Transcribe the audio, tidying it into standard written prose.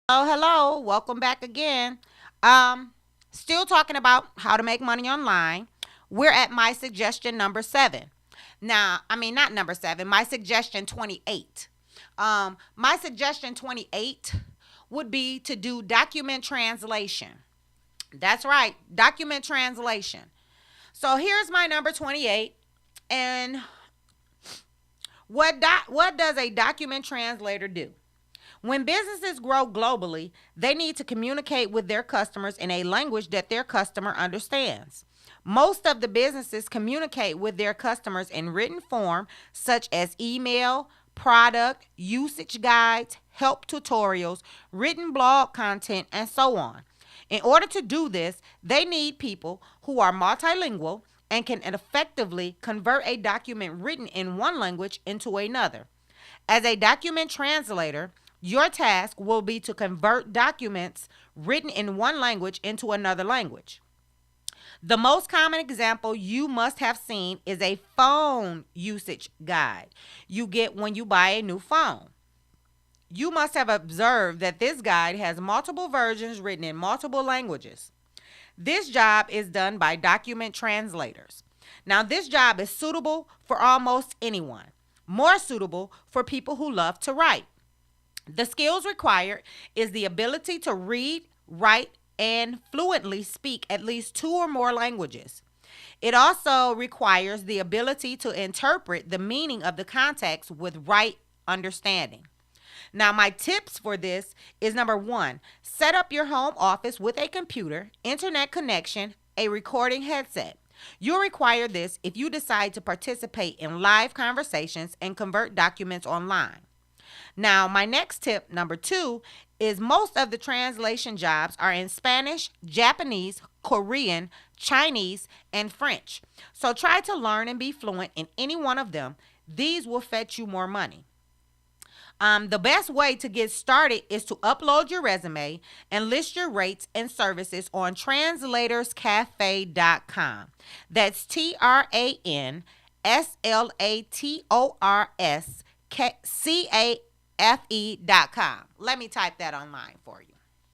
Hello. Welcome back again. Um, Still talking about how to make money online. We're at my suggestion number 7. Now, I mean not number 7, my suggestion 28. My suggestion 28 would be to do document translation. That's right, document translation. So here's my number 28, and what does a document translator do? When businesses grow globally, they need to communicate with their customers in a language that their customer understands. Most of the businesses communicate with their customers in written form, such as email, product, usage guides, help tutorials, written blog content, and so on. In order to do this, they need people who are multilingual and can effectively convert a document written in one language into another. As a document translator, your task will be to convert documents written in one language into another language. The most common example you must have seen is a phone usage guide you get when you buy a new phone. You must have observed that this guide has multiple versions written in multiple languages. This job is done by document translators. Now, this job is suitable for almost anyone, more suitable for people who love to write. The skills required is the ability to read, write, and fluently speak at least two or more languages. It also requires the ability to interpret the meaning of the context with right understanding. Now, my tips for this is number 1, set up your home office with a computer, internet connection, a recording headset. You'll require this if you decide to participate in live conversations and convert documents online. Now, my next tip, number 2, is most of the translation jobs are in Spanish, Japanese, Korean, Chinese, and French. So try to learn and be fluent in any one of them. These will fetch you more money. The best way to get started is to upload your resume and list your rates and services on translatorscafe.com. That's TRANSLATORSCAFE.com. Let me type that online for you.